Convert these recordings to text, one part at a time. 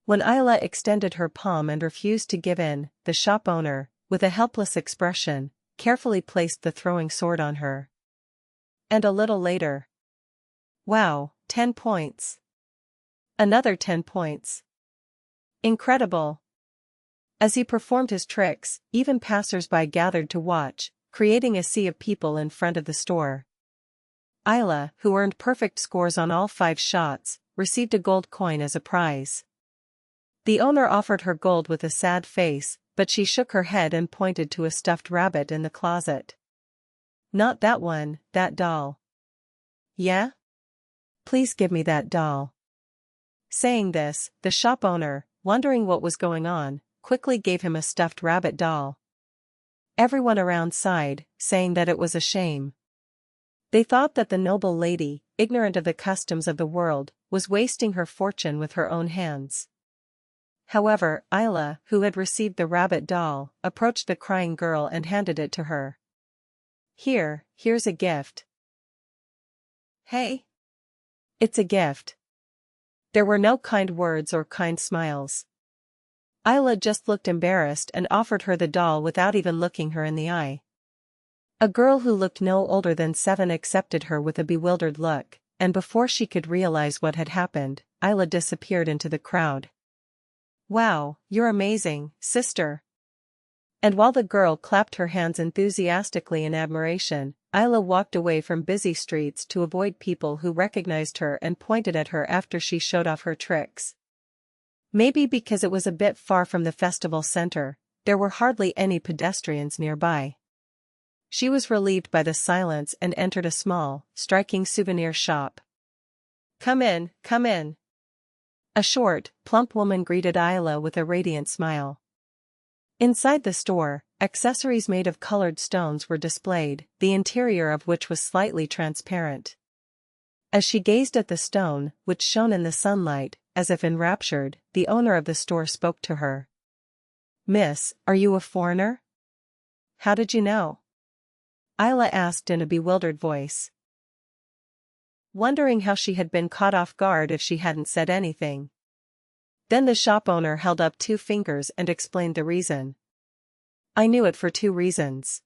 When Ayla extended her palm and refused to give in, the shop owner, with a helpless expression, carefully placed the throwing sword on her. And a little later. Wow, 10 points. Another 10 points. Incredible. As he performed his tricks, even passers-by gathered to watch, creating a sea of people in front of the store. Ayla, who earned perfect scores on all 5 shots, received a gold coin as a prize. The owner offered her gold with a sad face, but she shook her head and pointed to a stuffed rabbit in the closet. Not that one, that doll. Yeah? Please give me that doll. Saying this, the shop owner, wondering what was going on, quickly gave him a stuffed rabbit doll. Everyone around sighed, saying that it was a shame. They thought that the noble lady, ignorant of the customs of the world, was wasting her fortune with her own hands. However, Ayla, who had received the rabbit doll, approached the crying girl and handed it to her. Here's a gift. Hey. It's a gift. There were no kind words or kind smiles. Ayla just looked embarrassed and offered her the doll without even looking her in the eye. A girl who looked no older than 7 accepted her with a bewildered look, and before she could realize what had happened, Ayla disappeared into the crowd. Wow, you're amazing, sister. And while the girl clapped her hands enthusiastically in admiration, Ayla walked away from busy streets to avoid people who recognized her and pointed at her after she showed off her tricks. Maybe because it was a bit far from the festival center, there were hardly any pedestrians nearby. She was relieved by the silence and entered a small, striking souvenir shop. Come in, come in. A short, plump woman greeted Ayla with a radiant smile. Inside the store, accessories made of colored stones were displayed, the interior of which was slightly transparent. As she gazed at the stone, which shone in the sunlight, as if enraptured, the owner of the store spoke to her. Miss, are you a foreigner? How did you know? Ayla asked in a bewildered voice, wondering how she had been caught off guard if she hadn't said anything. Then the shop owner held up 2 fingers and explained the reason. I knew it for 2 reasons.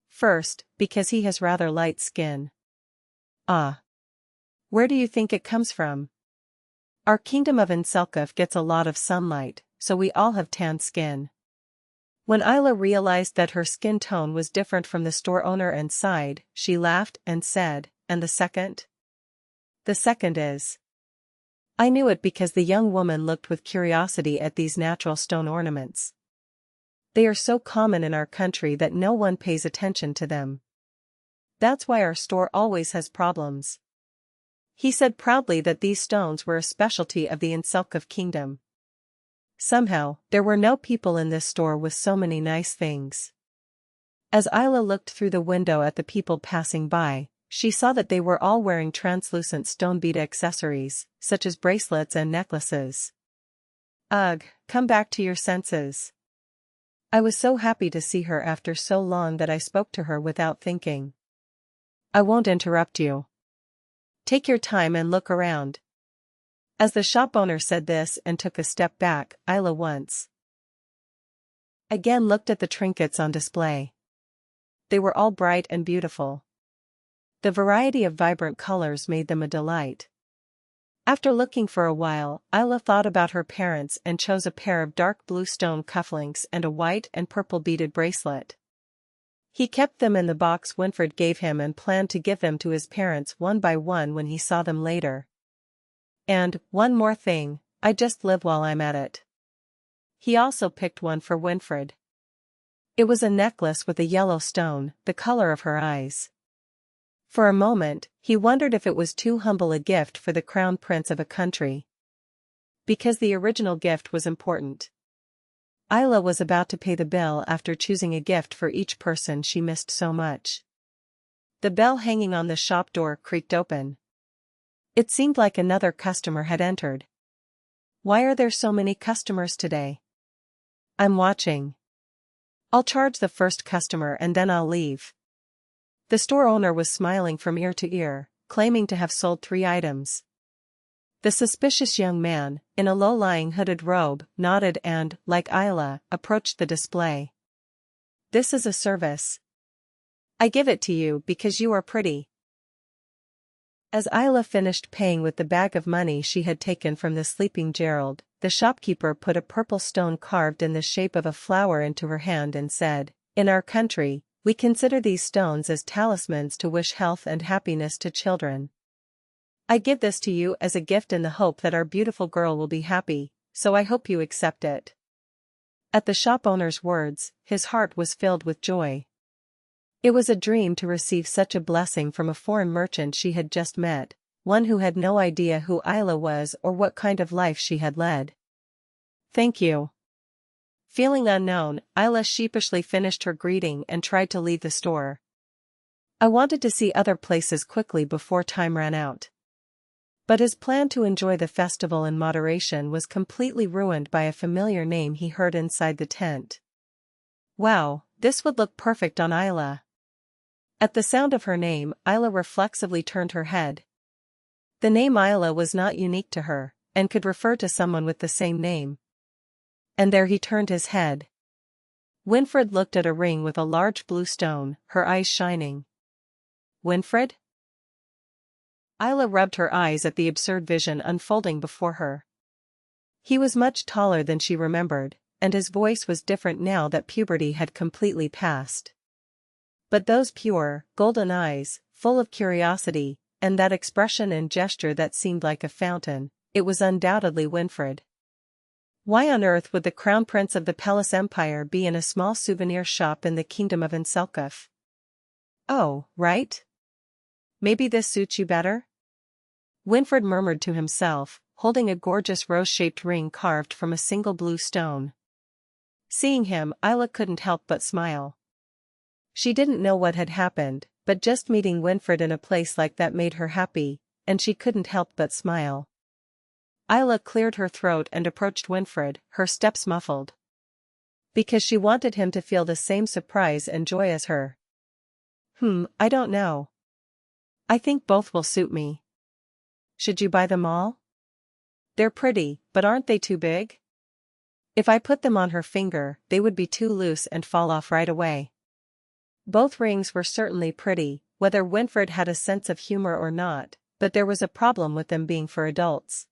First, because he has rather light skin. Ah. Where do you think it comes from? Our kingdom of Inselkov gets a lot of sunlight, so we all have tan skin. When Ayla realized that her skin tone was different from the store owner and sighed, she laughed and said, and the second? The second is. I knew it because the young woman looked with curiosity at these natural stone ornaments. They are so common in our country that no one pays attention to them. That's why our store always has problems. He said proudly that these stones were a specialty of the Inselkov kingdom. Somehow, there were no people in this store with so many nice things. As Ayla looked through the window at the people passing by, she saw that they were all wearing translucent stone bead accessories, such as bracelets and necklaces. Ugh, come back to your senses. I was so happy to see her after so long that I spoke to her without thinking. I won't interrupt you. Take your time and look around. As the shop owner said this and took a step back, Ayla once again looked at the trinkets on display. They were all bright and beautiful. The variety of vibrant colors made them a delight. After looking for a while, Ayla thought about her parents and chose a pair of dark blue stone cufflinks and a white and purple beaded bracelet. He kept them in the box Winfred gave him and planned to give them to his parents one by one when he saw them later. And, one more thing, I just live while I'm at it. He also picked one for Winfred. It was a necklace with a yellow stone, the color of her eyes. For a moment, he wondered if it was too humble a gift for the crown prince of a country. Because the original gift was important. Ayla was about to pay the bill after choosing a gift for each person she missed so much. The bell hanging on the shop door creaked open. It seemed like another customer had entered. Why are there so many customers today? I'm watching. I'll charge the first customer and then I'll leave. The store owner was smiling from ear to ear, claiming to have sold 3 items. The suspicious young man, in a low-lying hooded robe, nodded and, like Ayla, approached the display. "This is a service. I give it to you because you are pretty." As Ayla finished paying with the bag of money she had taken from the sleeping Gerald, the shopkeeper put a purple stone carved in the shape of a flower into her hand and said, "In our country, we consider these stones as talismans to wish health and happiness to children. I give this to you as a gift in the hope that our beautiful girl will be happy, so I hope you accept it." At the shop owner's words, his heart was filled with joy. It was a dream to receive such a blessing from a foreign merchant she had just met, one who had no idea who Ayla was or what kind of life she had led. "Thank you." Feeling unknown, Ayla sheepishly finished her greeting and tried to leave the store. "I wanted to see other places quickly before time ran out." But his plan to enjoy the festival in moderation was completely ruined by a familiar name he heard inside the tent. Wow, this would look perfect on Ayla. At the sound of her name, Ayla reflexively turned her head. The name Ayla was not unique to her, and could refer to someone with the same name. And there he turned his head. Winfred looked at a ring with a large blue stone, her eyes shining. "Winfred?" Ayla rubbed her eyes at the absurd vision unfolding before her. He was much taller than she remembered, and his voice was different now that puberty had completely passed. But those pure, golden eyes, full of curiosity, and that expression and gesture that seemed like a fountain, it was undoubtedly Winfred. Why on earth would the crown prince of the Palace Empire be in a small souvenir shop in the kingdom of Inselkuf? "Oh, right? Maybe this suits you better?" Winfred murmured to himself, holding a gorgeous rose-shaped ring carved from a single blue stone. Seeing him, Ayla couldn't help but smile. She didn't know what had happened, but just meeting Winfred in a place like that made her happy, and she couldn't help but smile. Ayla cleared her throat and approached Winfred, her steps muffled. Because she wanted him to feel the same surprise and joy as her. I don't know. I think both will suit me. Should you buy them all? They're pretty, but aren't they too big? If I put them on her finger, they would be too loose and fall off right away." Both rings were certainly pretty, whether Winfred had a sense of humor or not, but there was a problem with them being for adults.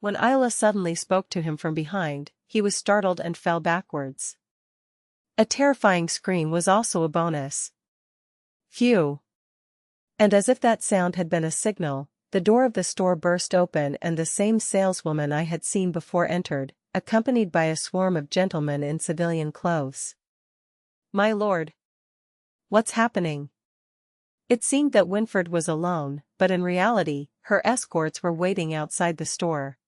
When Ayla suddenly spoke to him from behind, he was startled and fell backwards. A terrifying scream was also a bonus. Phew! And as if that sound had been a signal, the door of the store burst open and the same saleswoman I had seen before entered, accompanied by a swarm of gentlemen in civilian clothes. "My lord! What's happening?" It seemed that Winfred was alone, but in reality, her escorts were waiting outside the store.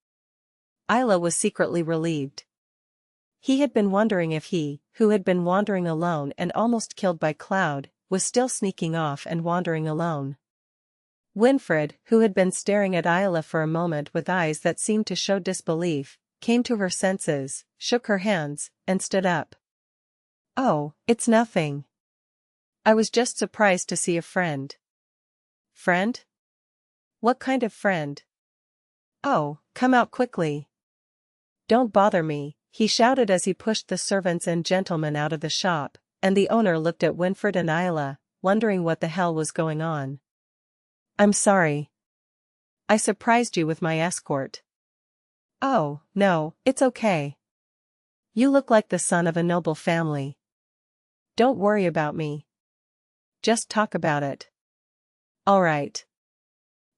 Ayla was secretly relieved. He had been wondering if he, who had been wandering alone and almost killed by Cloud, was still sneaking off and wandering alone. Winfred, who had been staring at Ayla for a moment with eyes that seemed to show disbelief, came to her senses, shook her hands, and stood up. "Oh, it's nothing. I was just surprised to see a friend." "Friend? What kind of friend?" "Oh, come out quickly. Don't bother me," he shouted as he pushed the servants and gentlemen out of the shop, and the owner looked at Winfred and Ayla, wondering what the hell was going on. "I'm sorry. I surprised you with my escort." "Oh, no, it's okay. You look like the son of a noble family. Don't worry about me. Just talk about it." "All right."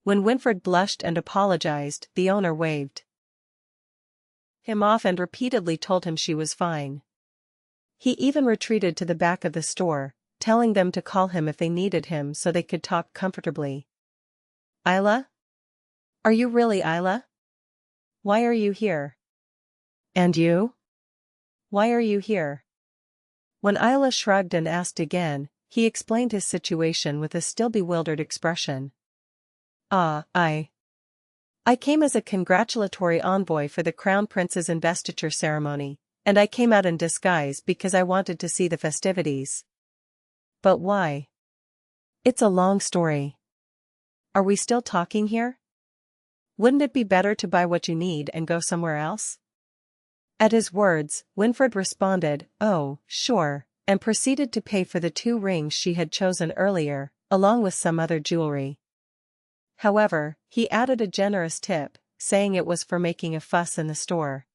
When Winfred blushed and apologized, the owner waved him off and repeatedly told him she was fine. He even retreated to the back of the store, telling them to call him if they needed him so they could talk comfortably. "Ayla? Are you really Ayla? Why are you here? And you? Why are you here?" When Ayla shrugged and asked again, he explained his situation with a still bewildered expression. I came as a congratulatory envoy for the Crown Prince's investiture ceremony, and I came out in disguise because I wanted to see the festivities." "But why?" "It's a long story. Are we still talking here?" Wouldn't it be better to buy what you need and go somewhere else? At his words, Winfred responded, "Oh, sure," and proceeded to pay for the 2 rings she had chosen earlier, along with some other jewelry. However, he added a generous tip, saying it was for making a fuss in the store.